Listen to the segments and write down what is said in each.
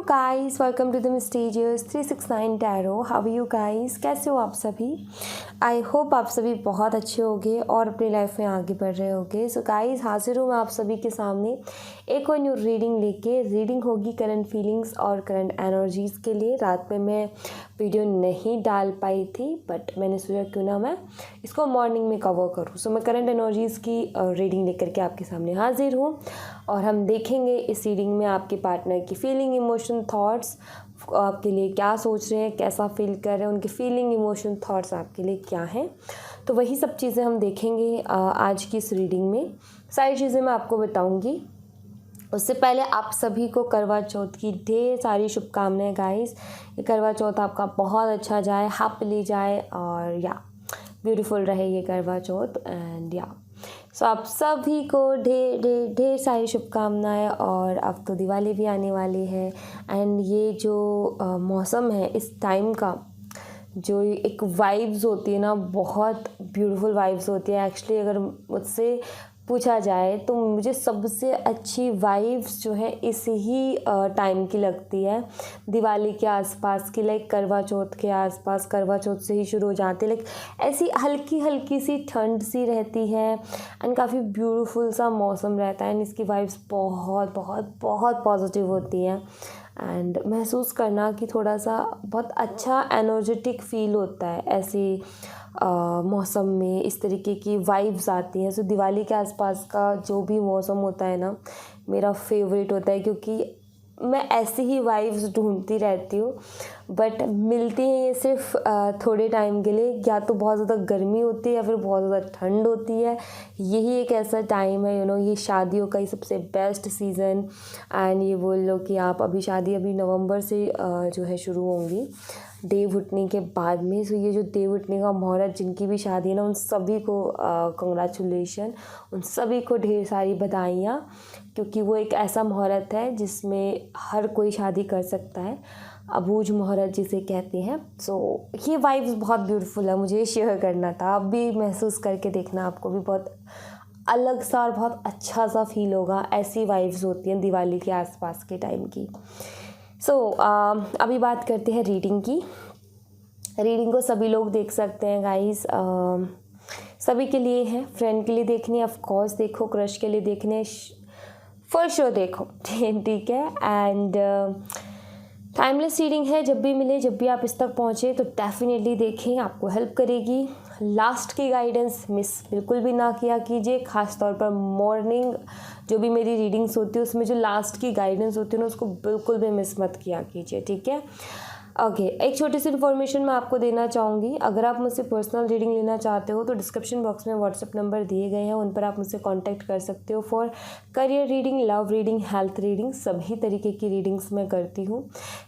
Guys, welcome to the mysterious 369 tarot. How are you guys? कैसे हो आप सभी? आई होप आप सभी बहुत अच्छे होंगे और अपनी लाइफ में आगे बढ़ रहे होंगे। सो गाइस, हाजिर हूँ मैं आप सभी के सामने एक और न्यू रीडिंग लेके। रीडिंग होगी करंट फीलिंग्स और करंट एनर्जीज़ के लिए। रात में मैं वीडियो नहीं डाल पाई थी, बट मैंने सोचा क्यों ना मैं इसको मॉर्निंग में कवर करूँ। सो मैं करंट एनर्जीज़ की रीडिंग लेकर के आपके सामने हाजिर हूँ और हम देखेंगे इस रीडिंग में आपके पार्टनर की फीलिंग, इमोशन, थॉट्स आपके लिए क्या सोच रहे हैं, कैसा फील कर रहे हैं, उनके फीलिंग, इमोशन, थॉट्स आपके लिए क्या हैं। तो वही सब चीज़ें हम देखेंगे आज की इस रीडिंग में। सारी चीज़ें मैं आपको बताऊंगी। उससे पहले आप सभी को करवा चौथ की ढेर सारी शुभकामनाएं गाइस। ये करवा चौथ आपका बहुत अच्छा जाए, हैप्पीली जाए और या ब्यूटीफुल रहे ये करवा चौथ। एंड या सो आप सभी को ढेर ढेर ढेर सारी शुभकामनाएं। और अब तो दिवाली भी आने वाली है एंड ये जो मौसम है इस टाइम का, जो एक वाइब्स होती है ना, बहुत ब्यूटीफुल वाइब्स होती है। एक्चुअली अगर मुझसे पूछा जाए तो मुझे सबसे अच्छी वाइब्स जो है इस ही टाइम की लगती है, दिवाली के आसपास की। लाइक करवा चौथ के आसपास, करवा चौथ से ही शुरू हो जाती है। लाइक ऐसी हल्की हल्की सी ठंड सी रहती है एंड काफ़ी ब्यूटीफुल सा मौसम रहता है एंड इसकी वाइब्स बहुत बहुत बहुत पॉजिटिव होती हैं। एंड महसूस करना कि थोड़ा सा बहुत अच्छा एनर्जेटिक फील होता है ऐसी मौसम में। इस तरीके की वाइब्स आती हैं। सो दिवाली के आसपास का जो भी मौसम होता है ना, मेरा फेवरेट होता है, क्योंकि मैं ऐसी ही वाइब्स ढूंढती रहती हूँ, बट मिलती हैं ये सिर्फ थोड़े टाइम के लिए। या तो बहुत ज़्यादा गर्मी होती है या फिर बहुत ज़्यादा ठंड होती है। यही एक ऐसा टाइम है, ये शादियों का ही सबसे बेस्ट सीज़न। एंड ये बोल लो कि आप अभी शादी अभी नवंबर से जो है शुरू होंगी, देव उठने के बाद में। सो ये जो देव उठने का मुहूर्त, जिनकी भी शादी है ना, उन सभी को कंग्रेचुलेशन, उन सभी को ढेर सारी बधाइयाँ, क्योंकि वो एक ऐसा मुहूर्त है जिसमें हर कोई शादी कर सकता है, अबूझ मुहूर्त जिसे कहते हैं। सो ये वाइब्स बहुत ब्यूटीफुल है, मुझे शेयर करना था। आप भी महसूस करके देखना, आपको भी बहुत अलग सा और बहुत अच्छा सा फील होगा। ऐसी वाइब्स होती हैं दिवाली के आसपास के टाइम की। सो अभी बात करते हैं रीडिंग की। रीडिंग को सभी लोग देख सकते हैं गाइस, सभी के लिए है। फ्रेंड के लिए देखनी है ऑफ कोर्स देखो, क्रश के लिए देखने फॉर श्योर देखो, ठीक है। एंड टाइमलेस रीडिंग है, जब भी मिले, जब भी आप इस तक पहुँचे तो डेफिनेटली देखें, आपको हेल्प करेगी। लास्ट की गाइडेंस मिस बिल्कुल भी ना किया कीजिए, ख़ास तौर पर मॉर्निंग जो भी मेरी रीडिंग्स होती है उसमें जो लास्ट की गाइडेंस होती है ना, उसको बिल्कुल भी मिस मत किया कीजिए, ठीक है। ओके, एक छोटी सी इन्फॉर्मेशन मैं आपको देना चाहूँगी। अगर आप मुझसे पर्सनल रीडिंग लेना चाहते हो तो डिस्क्रिप्शन बॉक्स में व्हाट्सएप नंबर दिए गए हैं, उन पर आप मुझसे कांटेक्ट कर सकते हो for career reading, love reading, health reading, सभी तरीके की रीडिंग्स मैं करती हूँ।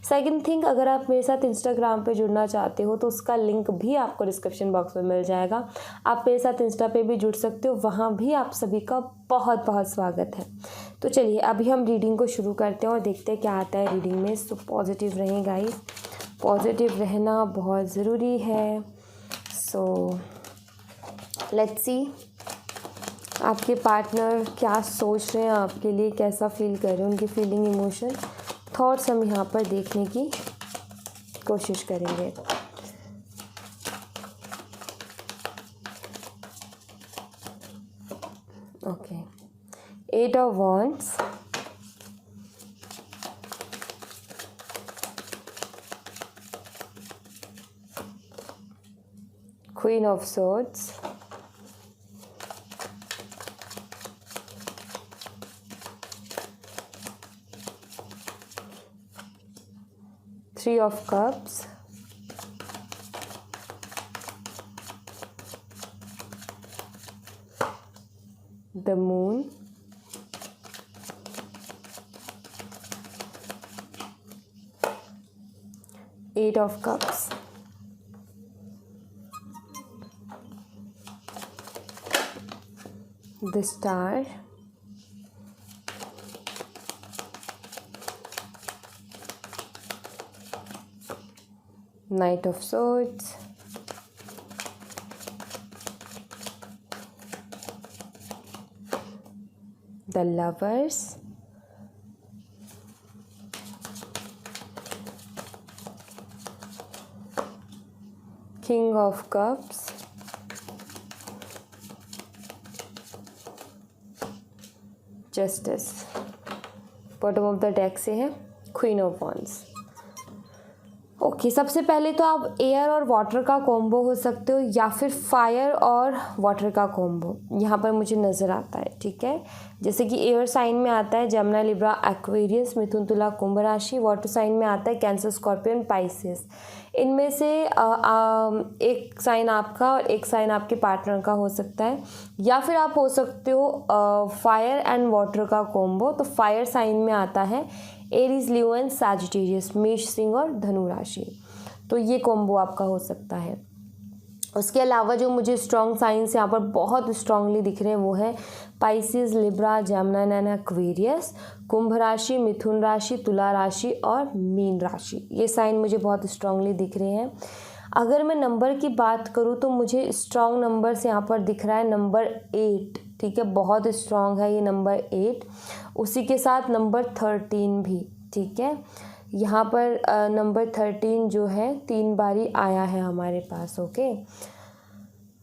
सेकंड थिंग, अगर आप मेरे साथ इंस्टाग्राम पे जुड़ना चाहते हो तो उसका लिंक भी आपको डिस्क्रिप्शन बॉक्स में मिल जाएगा। आप मेरे साथ इंस्टा पे भी जुड़ सकते हो, वहाँ भी आप सभी का बहुत बहुत स्वागत है। तो चलिए अभी हम रीडिंग को शुरू करते हैं और देखते हैं क्या आता है रीडिंग में। सो पॉजिटिव रहें गाइस, पॉजिटिव रहना बहुत ज़रूरी है। सो लेट्स सी आपके पार्टनर क्या सोच रहे हैं आपके लिए, कैसा फील कर रहे हैं, उनकी फीलिंग, इमोशन, थॉट्स हम यहाँ पर देखने की कोशिश करेंगे। Okay, 8 of wands, Queen of Swords, Three of Cups, the Moon, Eight of Cups, the Star, Knight of Swords, the Lovers, king of cups, justice, bottom of the deck से है queen of wands. Okay, सबसे पहले तो आप air और water का combo हो सकते हो या फिर फायर और वाटर का कॉम्बो यहाँ पर मुझे नज़र आता है, ठीक है। जैसे कि एयर साइन में आता है जेमिनी, लिब्रा, एक्वेरियस, मिथुन, तुला, कुंभ राशि। वाटर साइन में आता है कैंसर, स्कॉर्पियन, पाइसेस। इनमें से एक साइन आपका और एक साइन आपके पार्टनर का हो सकता है, या फिर आप हो सकते हो फायर एंड वाटर का कॉम्बो। तो फायर साइन में आता है एरीज, लियो एंड सैजिटेरियस, मेष, सिंह और धनु राशि। तो ये कॉम्बो आपका हो सकता है। उसके अलावा जो मुझे स्ट्रॉन्ग साइंस यहाँ पर बहुत स्ट्रांगली दिख रहे हैं वो है Pisces, Libra, Gemini and Aquarius, कुंभ राशि, मिथुन राशि, तुला राशि और मीन राशि। ये साइन मुझे बहुत स्ट्रांगली दिख रहे हैं। अगर मैं नंबर की बात करूँ तो मुझे स्ट्रॉन्ग नंबर्स यहाँ पर दिख रहा है नंबर 8, ठीक है, बहुत स्ट्रॉन्ग है ये नंबर 8। उसी के साथ नंबर 13 भी, ठीक है। यहाँ पर नंबर 13 जो है 3 बारी आया है हमारे पास, ओके।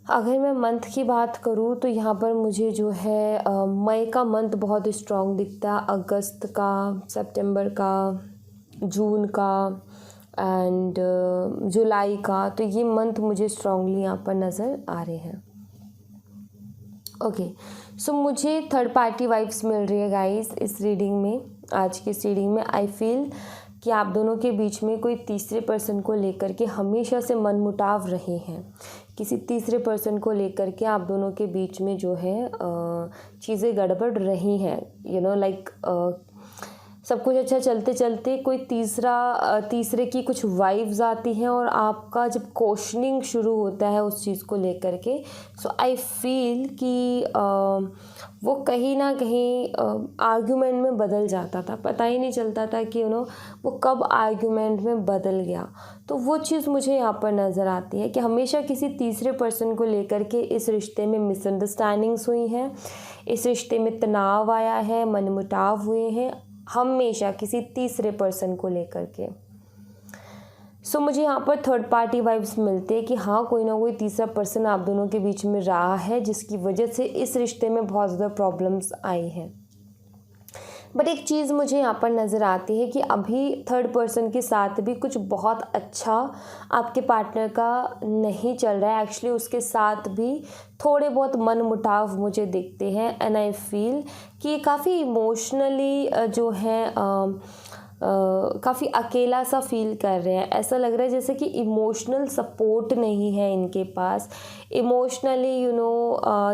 अगर मैं मंथ की बात करूँ तो यहाँ पर मुझे जो है मई का मंथ बहुत स्ट्रॉन्ग दिखता है, अगस्त का, सितंबर का, जून का एंड जुलाई का। तो ये मंथ मुझे स्ट्रांगली यहाँ पर नज़र आ रहे हैं, ओके। सो मुझे थर्ड पार्टी वाइब्स मिल रही है गाइस इस रीडिंग में। आज की इस रीडिंग में आई फील कि आप दोनों के बीच में कोई तीसरे पर्सन को लेकर के हमेशा से मनमुटाव रहे हैं। किसी तीसरे पर्सन को लेकर के आप दोनों के बीच में जो है चीज़ें गड़बड़ रही हैं, यू नो लाइक सब कुछ अच्छा चलते चलते कोई तीसरे की कुछ वाइब्स आती हैं और आपका जब क्वेश्चनिंग शुरू होता है उस चीज़ को लेकर के, सो आई फील कि वो कहीं ना कहीं आर्ग्यूमेंट में बदल जाता था, पता ही नहीं चलता था कि वो कब आर्ग्यूमेंट में बदल गया। तो वो चीज़ मुझे यहाँ पर नज़र आती है कि हमेशा किसी तीसरे पर्सन को लेकर के इस रिश्ते में मिसअंडरस्टैंडिंग्स हुई हैं, इस रिश्ते में तनाव आया है, मनमुटाव हुए हैं, हमेशा किसी तीसरे पर्सन को लेकर के। सो मुझे यहाँ पर थर्ड पार्टी वाइब्स मिलते हैं कि हाँ, कोई ना कोई तीसरा पर्सन आप दोनों के बीच में रहा है जिसकी वजह से इस रिश्ते में बहुत ज़्यादा प्रॉब्लम्स आई हैं। बट एक चीज़ मुझे यहाँ पर नज़र आती है कि अभी थर्ड पर्सन के साथ भी कुछ बहुत अच्छा आपके पार्टनर का नहीं चल रहा है। एक्चुअली उसके साथ भी थोड़े बहुत मनमुटाव मुझे दिखते हैं एंड आई फील कि काफ़ी इमोशनली जो है काफ़ी अकेला सा फील कर रहे हैं। ऐसा लग रहा है जैसे कि इमोशनल सपोर्ट नहीं है इनके पास। इमोशनली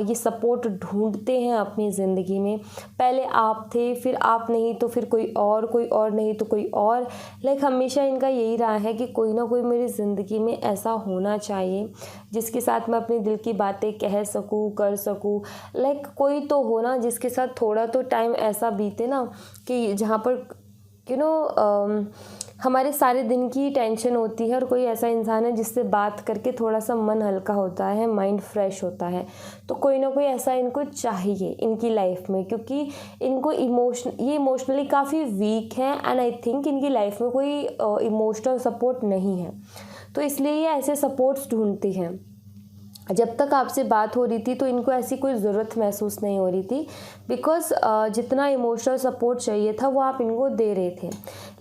ये सपोर्ट ढूंढते हैं अपनी ज़िंदगी में। पहले आप थे, फिर आप नहीं तो फिर कोई और नहीं तो कोई और। लाइक हमेशा इनका यही रहा है कि कोई ना कोई मेरी ज़िंदगी में ऐसा होना चाहिए जिसके साथ मैं अपने दिल की बातें कह सकूँ, कर सकूँ। लाइक कोई तो हो ना जिसके साथ थोड़ा तो टाइम ऐसा बीते ना कि जहाँ पर हमारे सारे दिन की टेंशन होती है और कोई ऐसा इंसान है जिससे बात करके थोड़ा सा मन हल्का होता है, माइंड फ्रेश होता है। तो कोई ना कोई ऐसा इनको चाहिए इनकी लाइफ में, क्योंकि इनको ये इमोशनली काफ़ी वीक है एंड आई थिंक इनकी लाइफ में कोई इमोशनल सपोर्ट नहीं है। तो इसलिए ये ऐसे सपोर्ट्स ढूंढती हैं। जब तक आपसे बात हो रही थी तो इनको ऐसी कोई ज़रूरत महसूस नहीं हो रही थी, बिकॉज़ जितना इमोशनल सपोर्ट चाहिए था वो आप इनको दे रहे थे।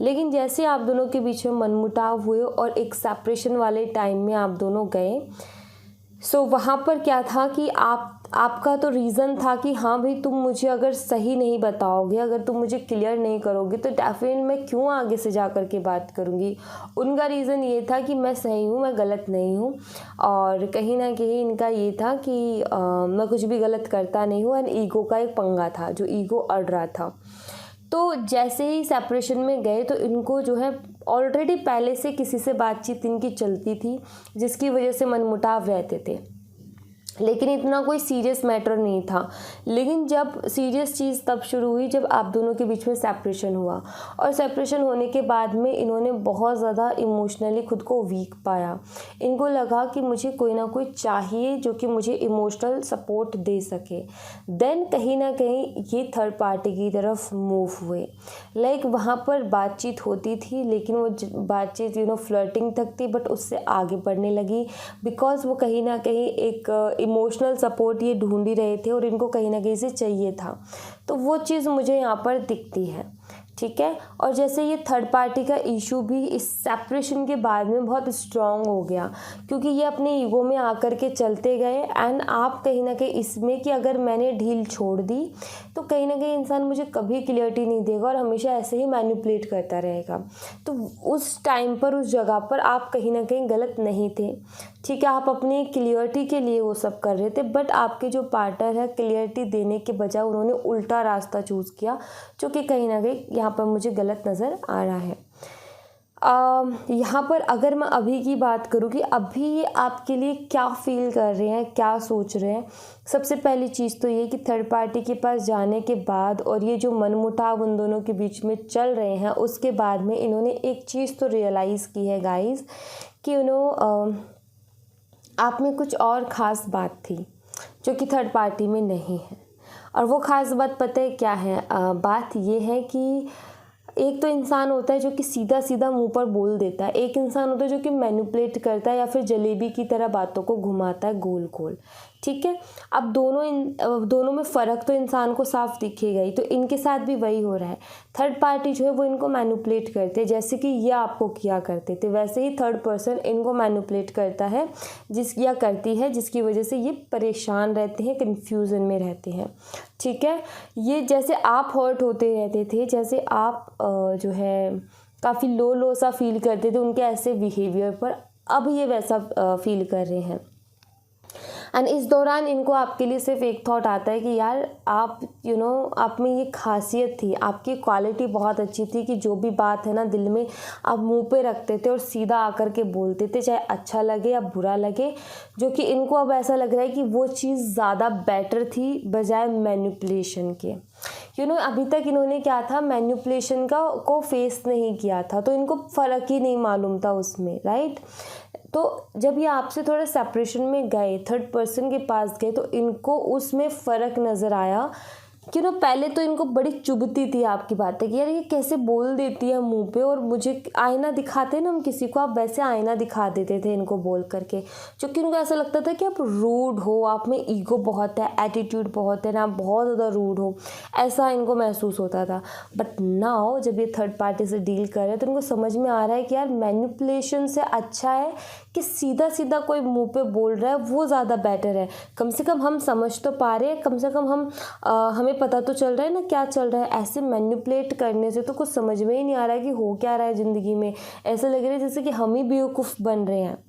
लेकिन जैसे आप दोनों के बीच में मनमुटाव हुए और एक सेपरेशन वाले टाइम में आप दोनों गए, सो वहाँ पर क्या था कि आपका तो रीज़न था कि हाँ भाई, तुम मुझे अगर सही नहीं बताओगे, अगर तुम मुझे क्लियर नहीं करोगे तो डेफिनेटली मैं क्यों आगे से जा कर के बात करूँगी। उनका रीज़न ये था कि मैं सही हूँ, मैं गलत नहीं हूँ, और कहीं ना कहीं इनका ये था कि मैं कुछ भी गलत करता नहीं हूँ एंड ईगो का एक पंगा था, जो ईगो अड़ रहा था। तो जैसे ही सेपरेशन में गए तो इनको जो है ऑलरेडी पहले से किसी से बातचीत इनकी चलती थी जिसकी वजह से मनमुटाव रहते थे। लेकिन इतना कोई सीरियस मैटर नहीं था। लेकिन जब सीरियस चीज़ तब शुरू हुई जब आप दोनों के बीच में सेपरेशन हुआ, और सेपरेशन होने के बाद में इन्होंने बहुत ज़्यादा इमोशनली खुद को वीक पाया। इनको लगा कि मुझे कोई ना कोई चाहिए जो कि मुझे इमोशनल सपोर्ट दे सके। देन कहीं ना कहीं ये थर्ड पार्टी की तरफ मूव हुए। लाइक वहाँ पर बातचीत होती थी, लेकिन वो बातचीत फ्लर्टिंग तक थी, बट उससे आगे बढ़ने लगी बिकॉज वो कहीं ना कहीं एक इमोशनल सपोर्ट ये ढूंढ ही रहे थे और इनको कहीं ना कहीं से चाहिए था। तो वो चीज़ मुझे यहाँ पर दिखती है, ठीक है। और जैसे ये थर्ड पार्टी का इशू भी इस सेपरेशन के बाद में बहुत स्ट्रॉन्ग हो गया, क्योंकि ये अपने ईगो में आकर के चलते गए। एंड आप कहीं ना कहीं इसमें कि अगर मैंने ढील छोड़ दी तो कहीं ना कहीं इंसान मुझे कभी क्लियरिटी नहीं देगा और हमेशा ऐसे ही मैनिपुलेट करता रहेगा। तो उस टाइम पर, उस जगह पर आप कहीं ना कहीं गलत नहीं थे, ठीक है। आप अपनी क्लियरिटी के लिए वो सब कर रहे थे, बट आपके जो पार्टनर है क्लियरिटी देने के बजाय उन्होंने उल्टा रास्ता चूज़ किया, जो कि कहीं ना कहीं यहाँ पर मुझे गलत नज़र आ रहा है। यहाँ पर अगर मैं अभी की बात करूँ कि अभी ये आपके लिए क्या फील कर रहे हैं, क्या सोच रहे हैं, सबसे पहली चीज़ तो ये कि थर्ड पार्टी के पास जाने के बाद और ये जो मनमुटाव उन दोनों के बीच में चल रहे हैं, उसके बाद में इन्होंने एक चीज़ तो रियलाइज़ की है गाइज़ कि आप में कुछ और ख़ास बात थी जो कि थर्ड पार्टी में नहीं है। और वो ख़ास बात पता है क्या है? बात ये है कि एक तो इंसान होता है जो कि सीधा सीधा मुंह पर बोल देता है, एक इंसान होता है जो कि मैनिपुलेट करता है या फिर जलेबी की तरह बातों को घुमाता है गोल गोल, ठीक है। अब दोनों में फ़र्क तो इंसान को साफ दिखेगा ही। तो इनके साथ भी वही हो रहा है। थर्ड पार्टी जो है वो इनको मैनिपुलेट करते हैं, जैसे कि ये आपको किया करते थे, वैसे ही थर्ड पर्सन इनको मैनिपुलेट करता है या करती है, जिसकी वजह से ये परेशान रहते हैं, कन्फ्यूज़न में रहते हैं, ठीक है। ये जैसे आप हर्ट होते रहते थे, जैसे आप जो है काफ़ी लो सा फील करते थे उनके ऐसे बिहेवियर पर, अब ये वैसा फील कर रहे हैं। एंड इस दौरान इनको आपके लिए सिर्फ एक थॉट आता है कि यार आप आप में ये खासियत थी, आपकी क्वालिटी बहुत अच्छी थी कि जो भी बात है ना दिल में आप मुंह पे रखते थे और सीधा आकर के बोलते थे, चाहे अच्छा लगे या बुरा लगे। जो कि इनको अब ऐसा लग रहा है कि वो चीज़ ज़्यादा बेटर थी बजाय मैनिपुलेशन के। अभी तक इन्होंने क्या था, मैनिपुलेशन को फेस नहीं किया था, तो इनको फ़र्क ही नहीं मालूम था उसमें, राइट। तो जब ये आपसे थोड़ा सेपरेशन में गए, थर्ड पर्सन के पास गए, तो इनको उसमें फ़र्क नज़र आया कि पहले तो इनको बड़ी चुभती थी आपकी बातें कि यार ये कैसे बोल देती है मुंह पे, और मुझे आईना दिखाते ना हम किसी को, आप वैसे आईना दिखा देते थे इनको बोल करके, जो कि इनको ऐसा लगता था कि आप रूड हो, आप में ईगो बहुत है, एटीट्यूड बहुत है ना, आप बहुत ज़्यादा रूड हो, ऐसा इनको महसूस होता था। बट नाउ जब ये थर्ड पार्टी से डील कर रहे हैं तो इनको समझ में आ रहा है कि यार मैनिपुलेशन से अच्छा है कि सीधा सीधा कोई मुंह पे बोल रहा है वो ज़्यादा बेटर है। कम से कम हम समझ तो पा रहे हैं, कम से कम हमें पता तो चल रहा है ना क्या चल रहा है। ऐसे मैनिपुलेट करने से तो कुछ समझ में ही नहीं आ रहा है कि हो क्या रहा है ज़िंदगी में। ऐसा लग रहा है जैसे कि हम ही बेवकूफ़ बन रहे हैं।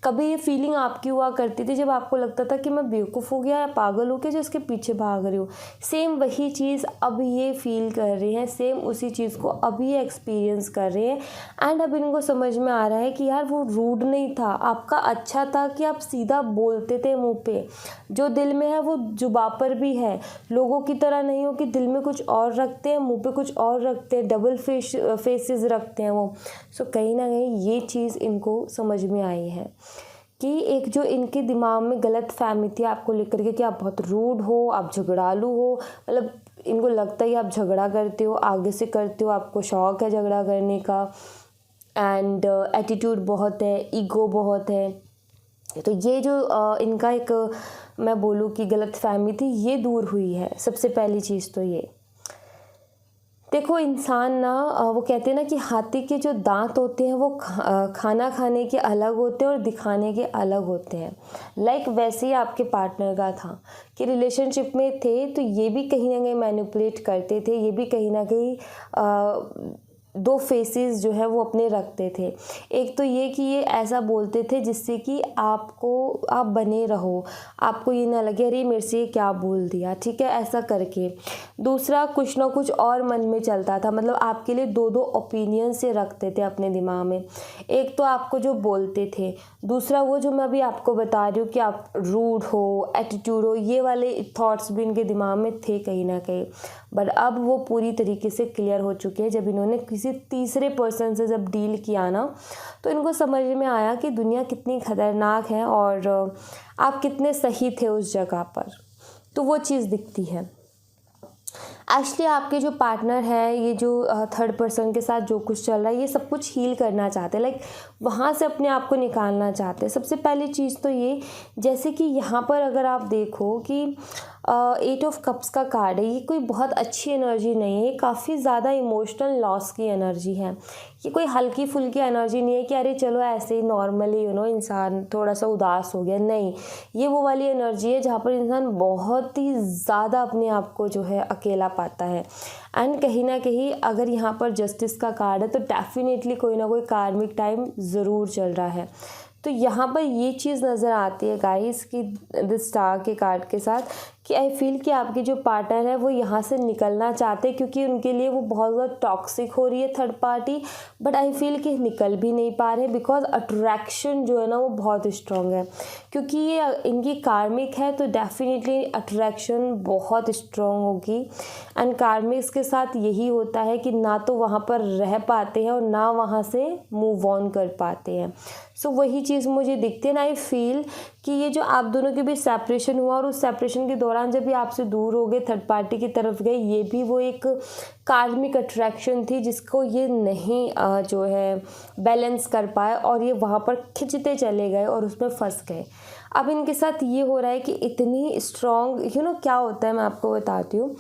कभी ये फीलिंग आपकी हुआ करती थी जब आपको लगता था कि मैं बेवकूफ़ हो गया या पागल हो गया जो इसके पीछे भाग रही हूँ। सेम वही चीज़ अब ये फील कर रहे हैं, सेम उसी चीज़ को अब ये एक्सपीरियंस कर रहे हैं। एंड अब इनको समझ में आ रहा है कि यार वो रूड नहीं था, आपका अच्छा था कि आप सीधा बोलते थे मुंह पे, जो दिल में है वो जुबां पर भी है। लोगों की तरह नहीं हो कि दिल में कुछ और रखते हैं, मुंह पे कुछ और रखते हैं, डबल फेसेस रखते हैं वो। सो कहीं ना कहीं ये चीज़ इनको समझ में आई है कि एक जो इनके दिमाग में गलत फहमी थी आपको लेकर के कि आप बहुत रूड हो, आप झगड़ालू हो, मतलब इनको लगता है आप झगड़ा करते हो, आगे से करते हो, आपको शौक़ है झगड़ा करने का, एंड एटीट्यूड बहुत है, ईगो बहुत है। तो ये जो इनका एक मैं बोलूँ कि गलत फहमी थी, ये दूर हुई है। सबसे पहली चीज़ तो ये देखो, इंसान ना वो कहते हैं ना कि हाथी के जो दांत होते हैं वो खाना खाने के अलग होते हैं और दिखाने के अलग होते हैं। लाइक वैसे ही आपके पार्टनर का था कि रिलेशनशिप में थे तो ये भी कहीं ना कहीं मैनिपुलेट करते थे, ये भी कहीं ना कहीं दो फेसेस जो है वो अपने रखते थे। एक तो ये कि ये ऐसा बोलते थे जिससे कि आप बने रहो, आपको ये ना लगे अरे मेरे से ये क्या बोल दिया, ठीक है, ऐसा करके। दूसरा कुछ ना कुछ और मन में चलता था, मतलब आपके लिए दो दो ओपिनियन से रखते थे अपने दिमाग में। एक तो आपको जो बोलते थे, दूसरा वो जो मैं अभी आपको बता रही हूँ कि आप रूड हो, एटीट्यूड हो, ये वाले थॉट्स भी इनके दिमाग में थे कहीं ना कहीं। बट अब वो पूरी तरीके से क्लियर हो चुके हैं। जब इन्होंने किसी तीसरे पर्सन से जब डील किया ना, तो इनको समझ में आया कि दुनिया कितनी खतरनाक है और आप कितने सही थे उस जगह पर। तो वो चीज़ दिखती है। एक्चुअली आपके जो पार्टनर है, ये जो थर्ड पर्सन के साथ जो कुछ चल रहा है, ये सब कुछ हील करना चाहते हैं, लाइक वहाँ से अपने आप को निकालना चाहते हैं। सबसे पहली चीज़ तो ये, जैसे कि यहाँ पर अगर आप देखो कि 8 ऑफ कप्स का कार्ड है, ये कोई बहुत अच्छी एनर्जी नहीं है, ये काफ़ी ज़्यादा इमोशनल लॉस की एनर्जी है। ये कोई हल्की फुल्की एनर्जी नहीं है कि अरे चलो ऐसे ही नॉर्मली इंसान थोड़ा सा उदास हो गया, नहीं। ये वो वाली एनर्जी है जहाँ पर इंसान बहुत ही ज़्यादा अपने आप को जो है अकेला पाता है। एंड कहीं ना कहीं अगर यहाँ पर जस्टिस का कार्ड है तो डेफिनेटली कोई ना कोई कार्मिक टाइम ज़रूर चल रहा है। तो यहाँ पर ये चीज़ नज़र आती है गाइस कि द स्टार के कार्ड के साथ कि आई फील कि आपके जो पार्टनर है वो यहाँ से निकलना चाहते हैं, क्योंकि उनके लिए वो बहुत ज़्यादा टॉक्सिक हो रही है third party. But I feel कि निकल भी नहीं पा रहे बिकॉज अट्रैक्शन जो है ना वो बहुत स्ट्रॉन्ग है। क्योंकि ये इनकी कार्मिक है तो डेफिनेटली अट्रैक्शन बहुत स्ट्रॉन्ग होगी। एंड कार्मिक्स के साथ यही होता है कि ना तो वहाँ पर रह पाते हैं और ना वहाँ से मूव ऑन कर पाते हैं। सो वही चीज़ मुझे दिखती है। ना आई फील कि ये जो आप दोनों के बीच सेपरेशन हुआ और उस सेपरेशन के दौरान जब ये आपसे दूर हो गए, थर्ड पार्टी की तरफ गए, ये भी वो एक कार्मिक अट्रैक्शन थी जिसको ये नहीं जो है बैलेंस कर पाए और ये वहाँ पर खिंचते चले गए और उसमें फंस गए। अब इनके साथ ये हो रहा है कि इतनी स्ट्रॉन्ग क्या होता है, मैं आपको बताती हूँ।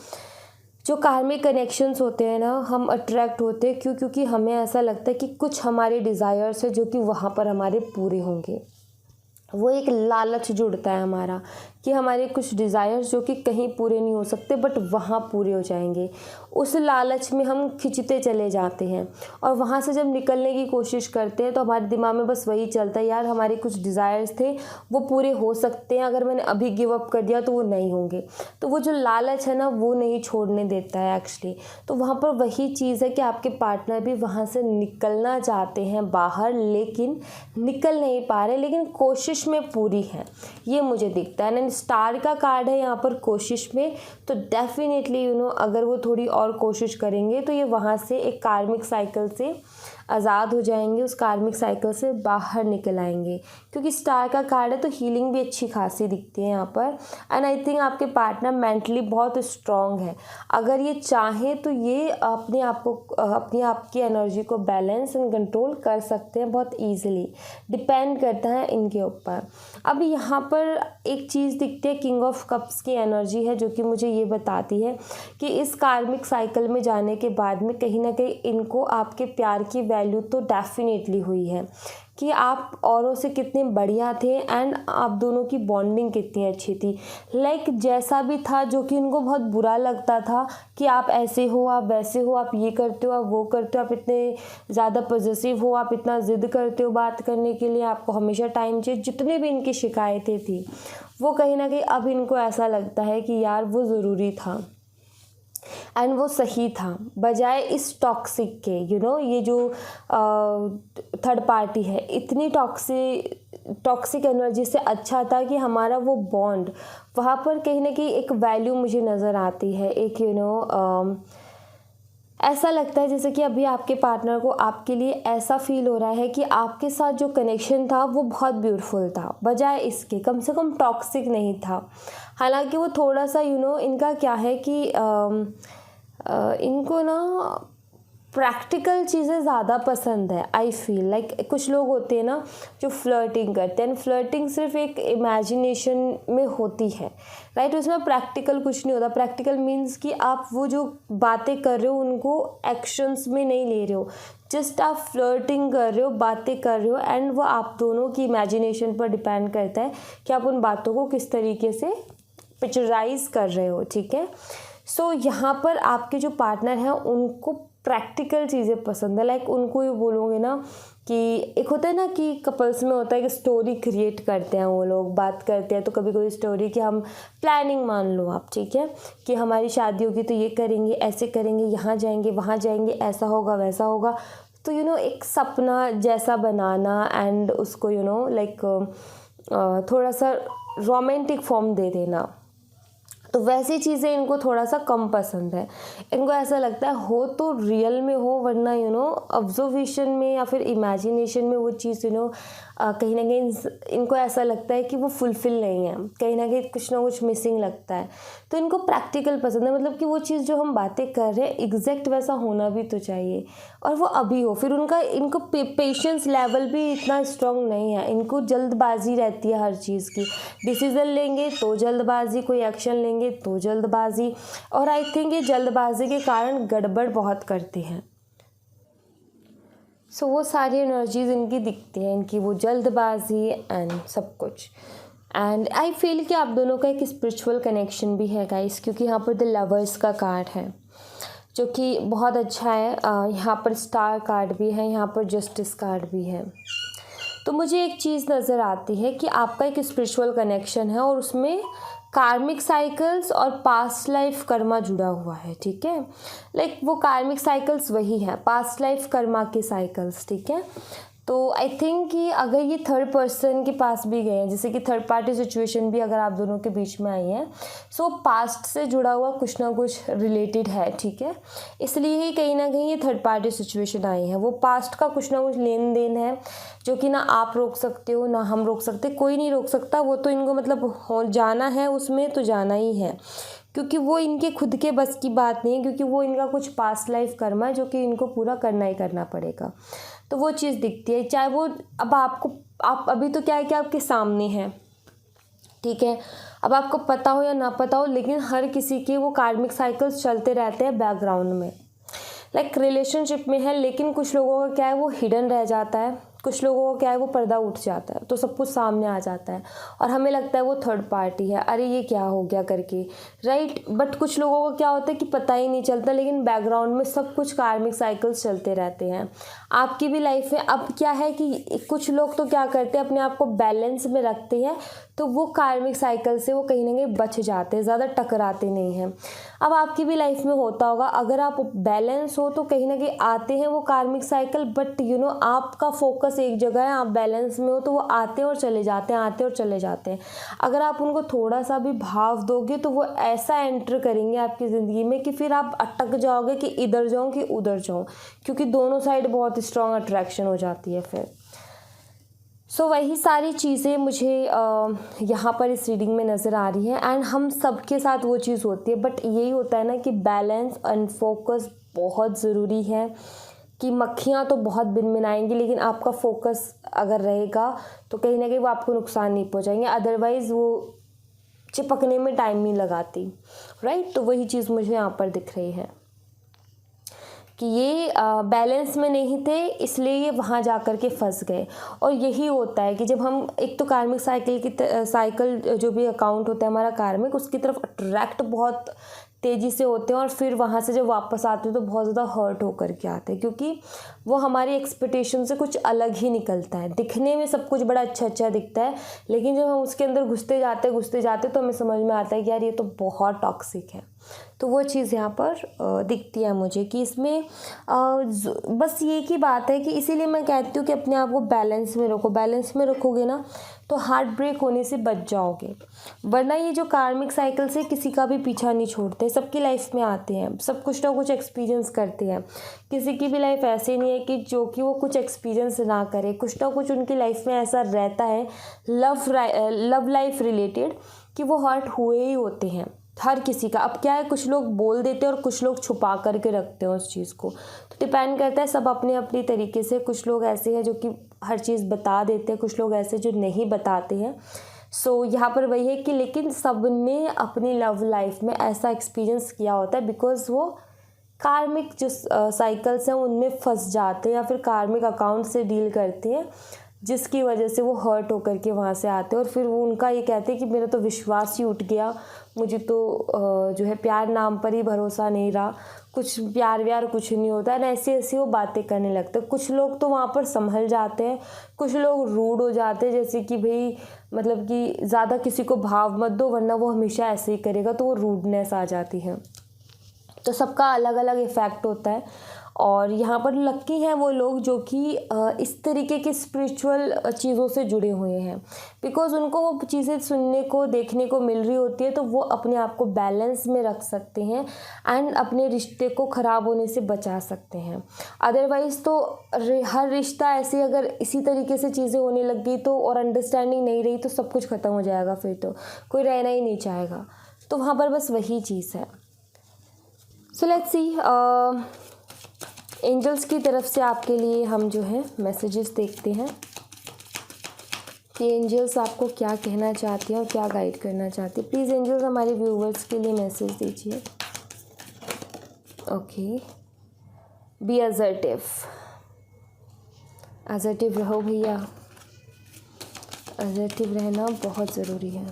जो कार्मिक कनेक्शंस होते हैं ना, हम अट्रैक्ट होते हैं क्योंकि हमें ऐसा लगता है कि कुछ हमारे डिज़ायर्स है जो कि वहाँ पर हमारे पूरे होंगे। वो एक लालच जुड़ता है हमारा कि हमारे कुछ डिज़ायर्स जो कि कहीं पूरे नहीं हो सकते बट वहाँ पूरे हो जाएंगे। उस लालच में हम खिंचते चले जाते हैं और वहाँ से जब निकलने की कोशिश करते हैं तो हमारे दिमाग में बस वही चलता है, यार हमारे कुछ डिज़ायर्स थे वो पूरे हो सकते हैं, अगर मैंने अभी गिव अप कर दिया तो वो नहीं होंगे। तो वो जो लालच है ना वो नहीं छोड़ने देता है एक्चुअली। तो वहाँ पर वही चीज़ है कि आपके पार्टनर भी वहाँ से निकलना चाहते हैं बाहर, लेकिन निकल नहीं पा रहे, लेकिन कोशिश में पूरी है, ये मुझे दिखता है। स्टार का कार्ड है यहाँ पर कोशिश में, तो डेफिनेटली अगर वो थोड़ी और कोशिश करेंगे तो ये वहाँ से एक कार्मिक साइकिल से आज़ाद हो जाएंगे, उस कार्मिक साइकिल से बाहर निकल आएंगे। क्योंकि स्टार का कार्ड है तो हीलिंग भी अच्छी खासी दिखती है यहाँ पर। एंड आई थिंक आपके पार्टनर मेंटली बहुत स्ट्रॉन्ग है। अगर ये चाहें तो ये अपने आप की एनर्जी को बैलेंस एंड कंट्रोल कर सकते हैं बहुत ईजिली। डिपेंड करता है इनके ऊपर। अब यहाँ पर एक चीज़ दिखती है, किंग ऑफ कप्स की एनर्जी है जो कि मुझे ये बताती है कि इस कार्मिक साइकिल में जाने के बाद में कहीं ना कहीं इनको आपके प्यार की वैल्यू तो डेफिनेटली हुई है कि आप औरों से कितने बढ़िया थे एंड आप दोनों की बॉन्डिंग कितनी अच्छी थी। लाइक जैसा भी था जो कि उनको बहुत बुरा लगता था कि आप ऐसे हो, आप वैसे हो, आप ये करते हो, आप वो करते हो, आप इतने ज़्यादा पॉजिटिव हो, आप इतना ज़िद करते हो बात करने के लिए, आपको हमेशा टाइम चाहिए, जितने भी इनकी शिकायतें थी वो कहीं ना कहीं अब इनको ऐसा लगता है कि यार वो ज़रूरी था एंड वो सही था, बजाय इस टॉक्सिक के। ये जो थर्ड पार्टी है इतनी टॉक्सिक एनर्जी से अच्छा था कि हमारा वो बॉन्ड वहाँ पर कहीं ना कहीं एक वैल्यू मुझे नज़र आती है। एक ऐसा लगता है जैसे कि अभी आपके पार्टनर को आपके लिए ऐसा फील हो रहा है कि आपके साथ जो कनेक्शन था वो बहुत ब्यूटीफुल था, बजाय इसके कम से कम टॉक्सिक नहीं था। हालांकि वो थोड़ा सा इनका क्या है कि इनको ना प्रैक्टिकल चीज़ें ज़्यादा पसंद है। आई फील लाइक कुछ लोग होते हैं ना जो फ्लर्टिंग करते हैं, फ्लर्टिंग सिर्फ एक इमेजिनेशन में होती है, राइट। उसमें प्रैक्टिकल कुछ नहीं होता। प्रैक्टिकल मीन्स कि आप वो जो बातें कर रहे हो उनको एक्शंस में नहीं ले रहे हो, जस्ट आप फ्लर्टिंग कर रहे हो, बातें कर रहे हो एंड वो आप दोनों की इमेजिनेशन पर डिपेंड करता है कि आप उन बातों को किस तरीके से पिक्चराइज कर रहे हो, ठीक है। सो यहाँ पर आपके जो पार्टनर हैं उनको प्रैक्टिकल चीज़ें पसंद है। लाइक उनको ये बोलोगे ना कि एक होता है ना कि कपल्स में होता है कि स्टोरी क्रिएट करते हैं, वो लोग बात करते हैं तो कभी कोई स्टोरी कि हम प्लानिंग मान लो आप, ठीक है, कि हमारी शादी होगी तो ये करेंगे, ऐसे करेंगे, यहाँ जाएंगे, वहाँ जाएंगे, ऐसा होगा, वैसा होगा। तो एक सपना जैसा बनाना एंड उसको लाइक थोड़ा सा रोमांटिक फॉर्म दे देना, तो वैसी चीज़ें इनको थोड़ा सा कम पसंद है। इनको ऐसा लगता है हो तो रियल में हो, वरना ऑब्जर्वेशन में या फिर इमेजिनेशन में वो चीज़ कहीं ना कहीं इनको ऐसा लगता है कि वो फुलफिल नहीं है, कहीं ना कुछ ना कुछ मिसिंग लगता है। तो इनको प्रैक्टिकल पसंद है, मतलब कि वो चीज़ जो हम बातें कर रहे हैं एग्जैक्ट वैसा होना भी तो चाहिए और वो अभी हो। फिर इनको पेशेंस लेवल भी इतना स्ट्रांग नहीं है, इनको जल्दबाजी रहती है हर चीज़ की। डिसीज़न लेंगे तो जल्दबाजी, कोई एक्शन लेंगे तो जल्दबाजी, और आई थिंक ये जल्दबाजी के कारण गड़बड़ बहुत करते हैं। सो वो सारी एनर्जीज इनकी दिखती हैं, इनकी वो जल्दबाजी एंड सब कुछ। एंड आई फील कि आप दोनों का एक स्पिरिचुअल कनेक्शन भी है गाइस, क्योंकि यहाँ पर द लवर्स का कार्ड है जो कि बहुत अच्छा है। यहाँ पर स्टार कार्ड भी है, यहाँ पर जस्टिस कार्ड भी है। तो मुझे एक चीज़ नज़र आती है कि आपका एक स्पिरिचुअल कनेक्शन है और उसमें कार्मिक साइकिल्स और पास्ट लाइफ कर्मा जुड़ा हुआ है, ठीक है। लाइक वो कार्मिक साइकिल्स वही है, पास्ट लाइफ कर्मा के साइकिल्स, ठीक है। तो आई थिंक कि अगर ये थर्ड पर्सन के पास भी गए हैं, जैसे कि थर्ड पार्टी सिचुएशन भी अगर आप दोनों के बीच में आई है, सो पास्ट से जुड़ा हुआ कुछ ना कुछ रिलेटेड है, ठीक है। इसलिए ही कहीं ना कहीं ये थर्ड पार्टी सिचुएशन आई है, वो पास्ट का कुछ ना कुछ लेन देन है जो कि ना आप रोक सकते हो ना हम रोक सकते, कोई नहीं रोक सकता। वो तो इनको मतलब हो जाना है उसमें तो जाना ही है, क्योंकि वो इनके खुद के बस की बात नहीं है, क्योंकि वो इनका कुछ पास्ट लाइफ कर्मा है जो कि इनको पूरा करना ही करना पड़ेगा। तो वो चीज़ दिखती है, चाहे वो अब आप अभी तो क्या है कि आपके सामने है, ठीक है, अब आपको पता हो या ना पता हो, लेकिन हर किसी के वो कार्मिक साइकिल्स चलते रहते हैं बैकग्राउंड में। लाइक रिलेशनशिप में है, लेकिन कुछ लोगों का क्या है वो हिडन रह जाता है, कुछ लोगों को क्या है वो पर्दा उठ जाता है, तो सब कुछ सामने आ जाता है और हमें लगता है वो थर्ड पार्टी है, अरे ये क्या हो गया करके, राइट। बट कुछ लोगों को क्या होता है कि पता ही नहीं चलता, लेकिन बैकग्राउंड में सब कुछ कार्मिक साइकिल्स चलते रहते हैं आपकी भी लाइफ में। अब क्या है कि कुछ लोग तो क्या करते हैं, अपने आप को बैलेंस में रखते हैं, तो वो कार्मिक साइकिल से वो कहीं ना कहीं बच जाते हैं, ज़्यादा टकराते नहीं हैं। अब आपकी भी लाइफ में होता होगा, अगर आप बैलेंस हो तो कहीं ना कहीं आते हैं वो कार्मिक साइकिल, बट आपका फोकस एक जगह है, आप बैलेंस में हो तो वो आते और चले जाते हैं, आते और चले जाते हैं। अगर आप उनको थोड़ा सा भी भाव दोगे तो वो ऐसा एंटर करेंगे आपकी ज़िंदगी में कि फिर आप अटक जाओगे कि इधर जाऊँ कि उधर जाऊँ, क्योंकि दोनों साइड बहुत स्ट्रॉन्ग अट्रैक्शन हो जाती है फिर। सो वही सारी चीज़ें मुझे यहाँ पर इस रीडिंग में नज़र आ रही है। एंड हम सबके साथ वो चीज़ होती है, बट यही होता है ना कि बैलेंस एंड फोकस बहुत ज़रूरी है। कि मक्खियाँ तो बहुत भिनभिनाएंगी, लेकिन आपका फोकस अगर रहेगा तो कहीं ना कहीं वो आपको नुकसान नहीं पहुँचाएंगे, अदरवाइज़ वो चिपकने में टाइम नहीं लगाती, राइट। तो वही चीज़ मुझे यहाँ पर दिख रही है कि ये बैलेंस में नहीं थे, इसलिए ये वहाँ जा कर के फंस गए। और यही होता है कि जब हम एक तो कार्मिक साइकिल जो भी अकाउंट होता है हमारा कार्मिक, उसकी तरफ अट्रैक्ट बहुत तेज़ी से होते हैं और फिर वहाँ से जब वापस आते हैं तो बहुत ज़्यादा हर्ट होकर के आते हैं, क्योंकि वो हमारी एक्सपेक्टेशन से कुछ अलग ही निकलता है। दिखने में सब कुछ बड़ा अच्छा दिखता है, लेकिन जब हम उसके अंदर घुसते जाते तो हमें समझ में आता है कि यार ये तो बहुत टॉक्सिक है। तो वो चीज़ यहाँ पर दिखती है मुझे कि इसमें बस ये की बात है कि इसीलिए मैं कहती हूँ कि अपने आप को बैलेंस में रखो। बैलेंस में रखोगे ना तो हार्ट ब्रेक होने से बच जाओगे, वरना ये जो कार्मिक साइकिल से किसी का भी पीछा नहीं छोड़ते, सबकी लाइफ में आते हैं, सब कुछ ना कुछ एक्सपीरियंस करते हैं। किसी की भी लाइफ ऐसी नहीं है कि जो कि वो कुछ एक्सपीरियंस ना करे, कुछ ना कुछ उनकी लाइफ में ऐसा रहता है लव लाइफ रिलेटेड कि वो हर्ट हुए ही होते हैं हर किसी का। अब क्या है, कुछ लोग बोल देते हैं और कुछ लोग छुपा करके रखते हैं उस चीज़ को, तो डिपेंड करता है सब अपने अपनी तरीके से। कुछ लोग ऐसे हैं जो कि हर चीज़ बता देते हैं, कुछ लोग ऐसे जो नहीं बताते हैं। सो यहाँ पर वही है कि लेकिन सब ने अपनी लव लाइफ में ऐसा एक्सपीरियंस किया होता है, बिकॉज वो कार्मिक जो साइकिल्स हैं उनमें फंस जाते हैं या फिर कार्मिक अकाउंट से डील करते हैं, जिसकी वजह से वो हर्ट होकर के वहाँ से आते हैं और फिर वो उनका ये कहते हैं कि मेरा तो विश्वास ही उठ गया, मुझे तो जो है प्यार नाम पर ही भरोसा नहीं रहा, कुछ प्यार व्यार कुछ नहीं होता है, ऐसी ऐसी वो बातें करने लगते हैं। कुछ लोग तो वहाँ पर संभल जाते हैं, कुछ लोग रूड हो जाते हैं, जैसे कि भाई मतलब कि ज़्यादा किसी को भाव मत दो वरना वो हमेशा ऐसे ही करेगा, तो वो रूडनेस आ जाती है। तो सबका अलग अलग इफ़ेक्ट होता है। और यहाँ पर लकी हैं वो लोग जो कि इस तरीके की स्पिरिचुअल चीज़ों से जुड़े हुए हैं, बिकॉज़ उनको वो चीज़ें सुनने को देखने को मिल रही होती है, तो वो अपने आप को बैलेंस में रख सकते हैं एंड अपने रिश्ते को ख़राब होने से बचा सकते हैं। अदरवाइज़ तो हर रिश्ता ऐसे अगर इसी तरीके से चीज़ें होने लग गई तो और अंडरस्टैंडिंग नहीं रही तो सब कुछ ख़त्म हो जाएगा, फिर तो कोई रहना ही नहीं चाहेगा। तो वहाँ पर बस वही चीज़ है। सो लेट्स सी एंजल्स की तरफ से आपके लिए हम जो है मैसेजेस देखते हैं कि एंजल्स आपको क्या कहना चाहती हैं और क्या गाइड करना चाहती है। प्लीज़ एंजल्स हमारे व्यूवर्स के लिए मैसेज दीजिए। ओके, बी असर्टिव, असर्टिव रहो भैया, असर्टिव रहना बहुत ज़रूरी है।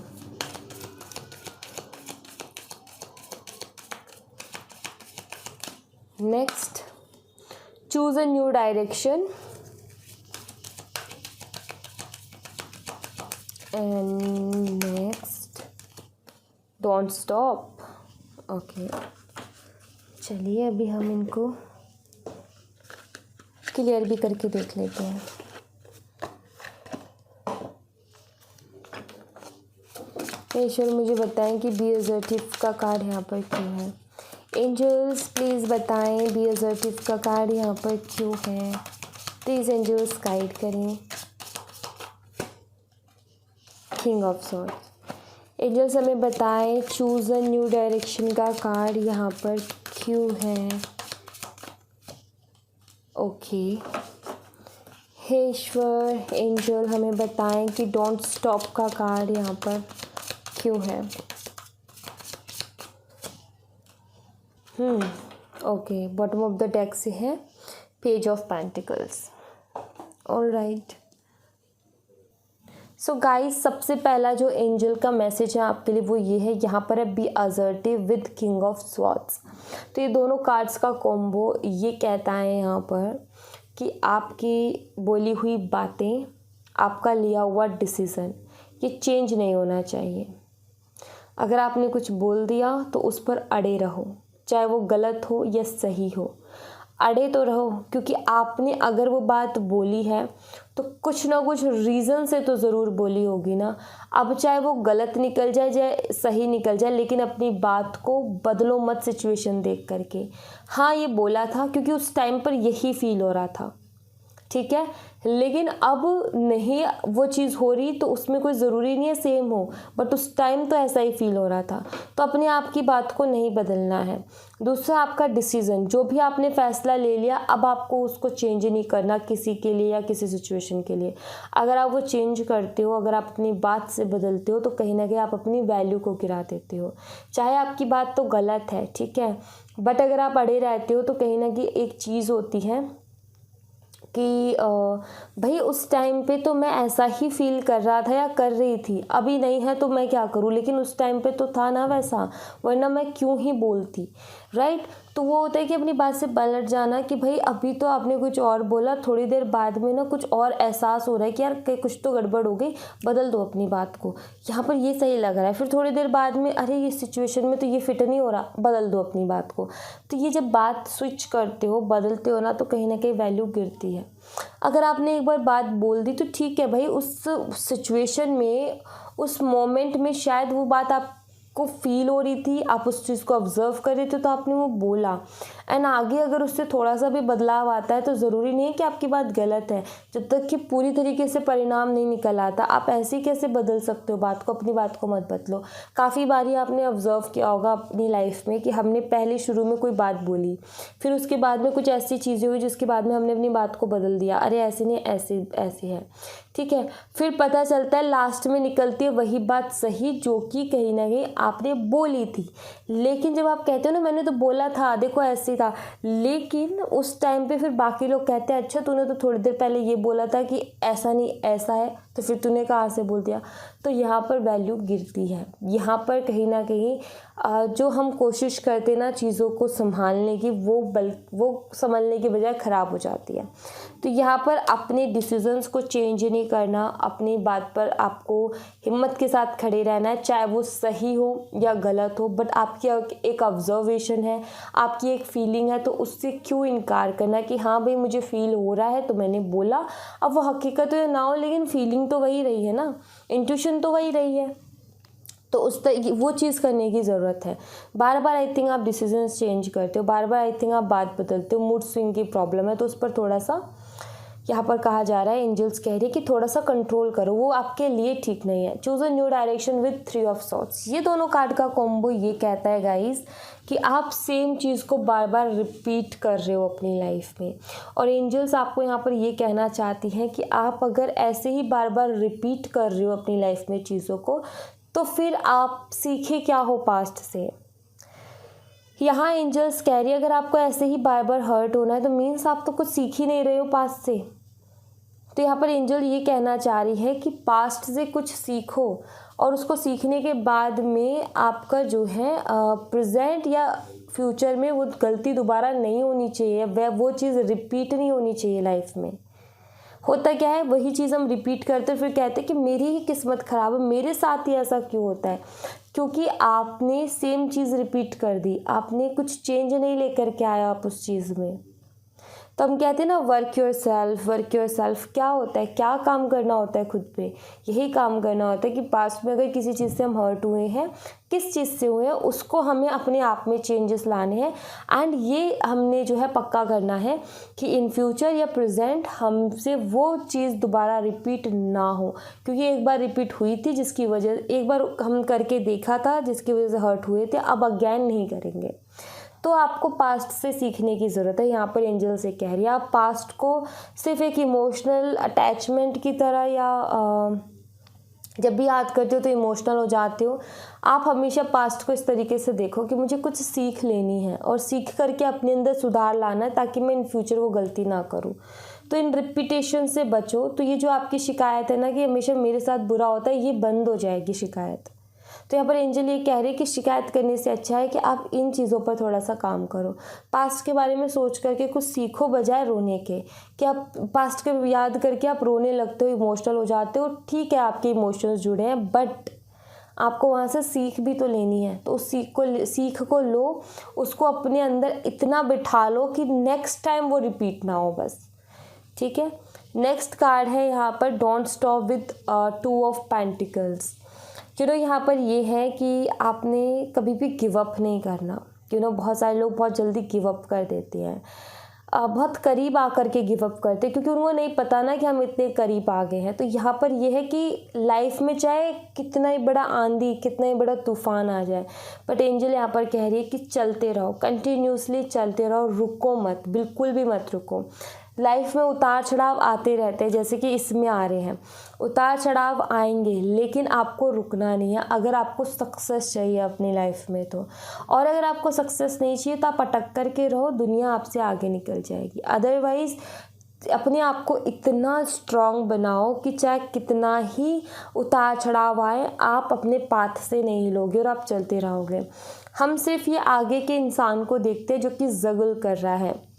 Next, choose a new direction, and next don't stop। Okay, चलिए अभी हम इनको क्लियर भी करके देख लेते हैं। ईश्वर मुझे बताएं कि बी असर्टिव का कार्ड यहाँ पर क्यों है। एंजल्स प्लीज़ बताएं बी असर्टिव का कार्ड यहाँ पर क्यों है। प्लीज़ एंजल्स गाइड करें। किंग ऑफ सॉर्ड्स, एंजल्स हमें बताएं चूज़ अ न्यू डायरेक्शन का कार्ड यहाँ पर क्यों है। ओके, हे ईश्वर एंजल हमें बताएं कि डोंट स्टॉप का कार्ड यहाँ पर क्यों है। Okay, bottom of the deck से है page of pentacles. All right, so guys सबसे पहला जो एंजल का मैसेज है आपके लिए वो ये है, यहाँ पर है be assertive with king of swords. तो ये दोनों कार्ड्स का कॉम्बो ये कहता है यहाँ पर कि आपकी बोली हुई बातें, आपका लिया हुआ डिसीज़न ये चेंज नहीं होना चाहिए। अगर आपने कुछ बोल दिया तो उस पर अड़े रहो, चाहे वो गलत हो या सही हो, अड़े तो रहो, क्योंकि आपने अगर वो बात बोली है तो कुछ ना कुछ रीज़न से तो ज़रूर बोली होगी ना। अब चाहे वो गलत निकल जाए चाहे सही निकल जाए, लेकिन अपनी बात को बदलो मत सिचुएशन देख करके। हाँ ये बोला था क्योंकि उस टाइम पर यही फील हो रहा था, ठीक है, लेकिन अब नहीं वो चीज़ हो रही तो उसमें कोई ज़रूरी नहीं है सेम हो, बट उस टाइम तो ऐसा ही फील हो रहा था, तो अपने आप की बात को नहीं बदलना है। दूसरा, आपका डिसीज़न जो भी आपने फ़ैसला ले लिया अब आपको उसको चेंज नहीं करना किसी के लिए या किसी सिचुएशन के लिए। अगर आप वो चेंज करते हो, अगर आप अपनी बात से बदलते हो तो कहीं ना कहीं आप अपनी वैल्यू को गिरा देते हो। चाहे आपकी बात तो गलत है, ठीक है, बट अगर आप अड़े रहते हो तो कहीं ना कहीं एक चीज़ होती है कि भाई उस टाइम पे तो मैं ऐसा ही फील कर रहा था या कर रही थी, अभी नहीं है तो मैं क्या करूँ, लेकिन उस टाइम पे तो था ना वैसा, वरना मैं क्यों ही बोलती, राइट। तो वो होता है कि अपनी बात से पलट जाना कि भाई अभी तो आपने कुछ और बोला, थोड़ी देर बाद में ना कुछ और एहसास हो रहा है कि यार कुछ तो गड़बड़ हो गई, बदल दो अपनी बात को, यहाँ पर ये सही लग रहा है, फिर थोड़ी देर बाद में अरे ये सिचुएशन में तो ये फिट नहीं हो रहा, बदल दो अपनी बात को। तो ये जब बात स्विच करते हो, बदलते हो ना, तो कहीं ना कहीं वैल्यू गिरती है। अगर आपने एक बार बात बोल दी तो ठीक है भाई, उस सिचुएशन में उस मोमेंट में शायद वो बात आपको फील हो रही थी, आप उस चीज़ को ऑब्जर्व कर रहे थे तो आपने वो बोला, एंड आगे अगर उससे थोड़ा सा भी बदलाव आता है तो ज़रूरी नहीं है कि आपकी बात गलत है। जब तक कि पूरी तरीके से परिणाम नहीं निकल आता आप ऐसे ही कैसे बदल सकते हो बात को, अपनी बात को मत बदलो। काफ़ी बारी आपने ऑब्जर्व किया होगा अपनी लाइफ में कि हमने पहले शुरू में कोई बात बोली, फिर उसके बाद में कुछ ऐसी चीज़ें हुई जिसके बाद में हमने अपनी बात को बदल दिया, अरे ऐसे नहीं ऐसे ऐसे है, ठीक है, फिर पता चलता है लास्ट में निकलती है वही बात सही जो कि कहीं ना कहीं आपने बोली थी, लेकिन जब आप कहते हो ना मैंने तो बोला था, देखो ऐसे था, लेकिन उस टाइम पे फिर बाकी लोग कहते हैं अच्छा तूने तो थोड़ी देर पहले ये बोला था कि ऐसा नहीं ऐसा है, तो फिर तूने कहाँ से बोल दिया। तो यहाँ पर वैल्यू गिरती है। यहाँ पर कहीं ना कहीं जो हम कोशिश करते ना चीज़ों को संभालने की, वो संभलने की बजाय ख़राब हो जाती है। तो यहाँ पर अपने डिसीजंस को चेंज नहीं करना, अपनी बात पर आपको हिम्मत के साथ खड़े रहना है, चाहे वो सही हो या गलत हो, बट आपकी एक ऑब्जर्वेशन है, आपकी एक फीलिंग है, तो उससे क्यों इनकार करना कि हाँ भाई मुझे फील हो रहा है तो मैंने बोला। अब वो हकीकत तो ना हो, लेकिन फीलिंग तो वही रही है ना, इंट्यूशन तो वही रही है, तो वो चीज़ करने की ज़रूरत है। बार बार आई थिंक आप डिसीजंस चेंज करते हो, बार बार आई थिंक आप बात बदलते हो, मूड स्विंग की प्रॉब्लम है, तो उस पर थोड़ा सा यहाँ पर कहा जा रहा है, एंजल्स कह रही है कि थोड़ा सा कंट्रोल करो, वो आपके लिए ठीक नहीं है। Choose a new direction with 3 of swords. ये दोनों कार्ड का कॉम्बो ये कहता है गाइस कि आप सेम चीज़ को बार बार रिपीट कर रहे हो अपनी लाइफ में, और एंजल्स आपको यहाँ पर ये कहना चाहती हैं कि आप अगर ऐसे ही बार बार रिपीट कर रहे हो अपनी लाइफ में चीज़ों को, तो फिर आप सीखे क्या हो पास्ट से। यहाँ एंजल्स कह रही है अगर आपको ऐसे ही बार बार हर्ट होना है तो मीन्स आप तो कुछ सीख ही नहीं रहे हो पास्ट से। तो यहाँ पर एंजल ये कहना चाह रही है कि पास्ट से कुछ सीखो, और उसको सीखने के बाद में आपका जो है प्रेजेंट या फ्यूचर में वो गलती दोबारा नहीं होनी चाहिए, वह वो चीज़ रिपीट नहीं होनी चाहिए लाइफ में। होता क्या है, वही चीज़ हम रिपीट करते फिर कहते हैं कि मेरी ही किस्मत ख़राब है, मेरे साथ ही ऐसा क्यों होता है, क्योंकि आपने सेम चीज़ रिपीट कर दी, आपने कुछ चेंज नहीं लेकर के आया आप उस चीज़ में। तो हम कहते हैं ना वर्क योर सेल्फ। क्या होता है, क्या काम करना होता है खुद पे, यही काम करना होता है कि पास्ट में अगर किसी चीज़ से हम हर्ट हुए हैं, किस चीज़ से हुए हैं, उसको हमें अपने आप में चेंजेस लाने हैं, एंड ये हमने जो है पक्का करना है कि इन फ्यूचर या प्रेजेंट हमसे वो चीज़ दोबारा रिपीट ना हो, क्योंकि एक बार रिपीट हुई थी जिसकी वजह, एक बार हम करके देखा था जिसकी वजह से हर्ट हुए थे, अब अगेन नहीं करेंगे। तो आपको पास्ट से सीखने की ज़रूरत है। यहाँ पर एंजल से कह रही है आप पास्ट को सिर्फ एक इमोशनल अटैचमेंट की तरह या जब भी याद करते हो तो इमोशनल हो जाते हो। आप हमेशा पास्ट को इस तरीके से देखो कि मुझे कुछ सीख लेनी है और सीख करके अपने अंदर सुधार लाना है ताकि मैं इन फ्यूचर वो गलती ना करूँ। तो इन रिपीटेशन से बचो। तो ये जो आपकी शिकायत है ना कि हमेशा मेरे साथ बुरा होता है, ये बंद हो जाएगी शिकायत। तो यहाँ पर एंजल ये कह रही है कि शिकायत करने से अच्छा है कि आप इन चीज़ों पर थोड़ा सा काम करो। पास्ट के बारे में सोच करके कुछ सीखो बजाय रोने के, कि आप पास्ट के याद करके आप रोने लगते हो, इमोशनल हो जाते हो। ठीक है, आपके इमोशंस जुड़े हैं, बट आपको वहाँ से सीख भी तो लेनी है। तो उस सीख को लो, उसको अपने अंदर इतना बिठा लो कि नेक्स्ट टाइम वो रिपीट ना हो बस। ठीक है, नेक्स्ट कार्ड है यहाँ पर don't stop with 2 of pentacles. यहाँ पर ये है कि आपने कभी भी गिव अप नहीं करना। बहुत सारे लोग बहुत जल्दी गिव अप कर देते हैं, बहुत करीब आकर के गिव अप करते हैं, क्योंकि उनको नहीं पता ना कि हम इतने करीब आ गए हैं। तो यहाँ पर ये है कि लाइफ में चाहे कितना ही बड़ा आंधी, कितना ही बड़ा तूफान आ जाए, बट एंजल यहाँ पर कह रही है कि चलते रहो, कंटिन्यूसली चलते रहो, रुको मत, बिल्कुल भी मत रुको। लाइफ में उतार चढ़ाव आते रहते हैं, जैसे कि इसमें आ रहे हैं, उतार चढ़ाव आएंगे, लेकिन आपको रुकना नहीं है अगर आपको सक्सेस चाहिए अपनी लाइफ में तो। और अगर आपको सक्सेस नहीं चाहिए तो आप अटक करके रहो, दुनिया आपसे आगे निकल जाएगी। अदरवाइज़ अपने आप को इतना स्ट्रॉन्ग बनाओ कि चाहे कितना ही उतार चढ़ाव आए, आप अपने पाथ से नहीं हिलोगे और आप चलते रहोगे। हम सिर्फ ये आगे के इंसान को देखते हैं जो कि जगल कर रहा है।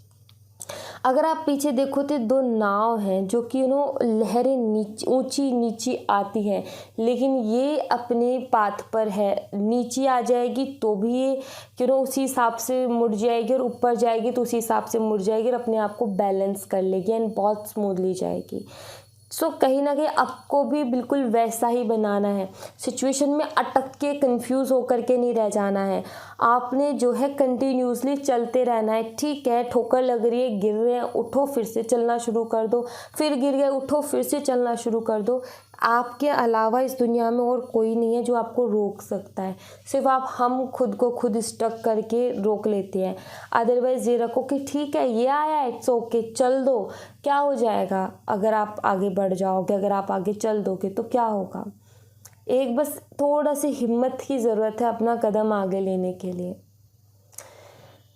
अगर आप पीछे देखो तो 2 नाव हैं जो कि लहरें ऊंची नीची आती हैं, लेकिन ये अपने पाथ पर है। नीचे आ जाएगी तो भी ये उसी हिसाब से मुड़ जाएगी, और ऊपर जाएगी तो उसी हिसाब से मुड़ जाएगी, और अपने आप को बैलेंस कर लेगी एंड बहुत स्मूथली जाएगी। सो कहीं ना कहीं आपको भी बिल्कुल वैसा ही बनाना है। सिचुएशन में अटक के कंफ्यूज होकर के नहीं रह जाना है। आपने जो है कंटिन्यूसली चलते रहना है। ठीक है, ठोकर लग रही है, गिर रहे हैं, उठो फिर से चलना शुरू कर दो, फिर गिर गए, उठो फिर से चलना शुरू कर दो। आपके अलावा इस दुनिया में और कोई नहीं है जो आपको रोक सकता है। सिर्फ हम खुद को खुद स्टक करके रोक लेते हैं। अदरवाइज़ ये रखो कि ठीक है, ये आया, इट्स ओके, चल दो, क्या हो जाएगा। अगर आप आगे बढ़ जाओगे, अगर आप आगे चल दोगे तो क्या होगा। एक बस थोड़ा सी हिम्मत की ज़रूरत है अपना कदम आगे लेने के लिए,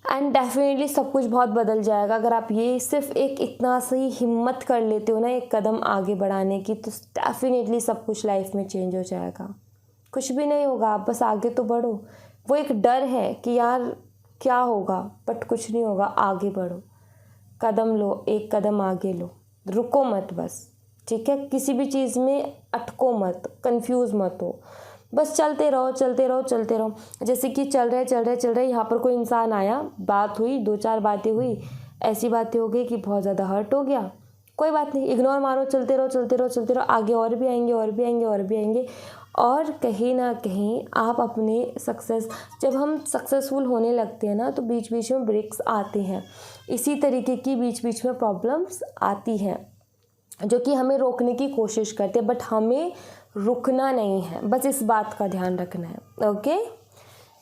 एंड डेफिनेटली सब कुछ बहुत बदल जाएगा अगर आप ये सिर्फ एक इतना सी हिम्मत कर लेते हो ना एक कदम आगे बढ़ाने की, तो डेफिनेटली सब कुछ लाइफ में चेंज हो जाएगा। कुछ भी नहीं होगा, आप बस आगे तो बढ़ो। वो एक डर है कि यार क्या होगा, बट कुछ नहीं होगा, आगे बढ़ो, कदम लो, एक कदम आगे लो, रुको मत बस, ठीक है। किसी भी चीज़ में अटको मत, कंफ्यूज मत हो, बस चलते रहो चलते रहो चलते रहो। जैसे कि चल रहे यहाँ पर कोई इंसान आया, बात हुई, 2-4 बातें हुई, ऐसी बातें हो गई कि बहुत ज़्यादा हर्ट हो गया, कोई बात नहीं, इग्नोर मारो, चलते रहो चलते रहो चलते रहो, आगे और भी आएंगे और भी आएंगे और भी आएंगे। और कहीं ना कहीं आप अपने जब हम सक्सेसफुल होने लगते हैं ना, तो बीच बीच में ब्रेक्स आते हैं, इसी तरीके की बीच बीच में प्रॉब्लम्स आती हैं जो कि हमें रोकने की कोशिश करते हैं, बट हमें रुकना नहीं है, बस इस बात का ध्यान रखना है। ओके,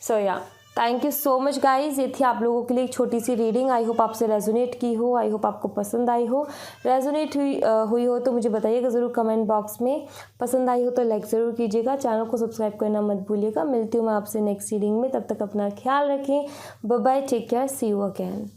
सो या thank you so much guys. ये थी आप लोगों के लिए एक छोटी सी रीडिंग। आई होप आपसे रेजोनेट की हो, आई होप आपको पसंद आई हो। रेजोनेट हुई हो तो मुझे बताइएगा ज़रूर कमेंट बॉक्स में। पसंद आई हो तो लाइक ज़रूर कीजिएगा, चैनल को सब्सक्राइब करना मत भूलिएगा। मिलती हूँ मैं आपसे नेक्स्ट रीडिंग में, तब तक अपना ख्याल रखें। Bye bye, take care, see you again.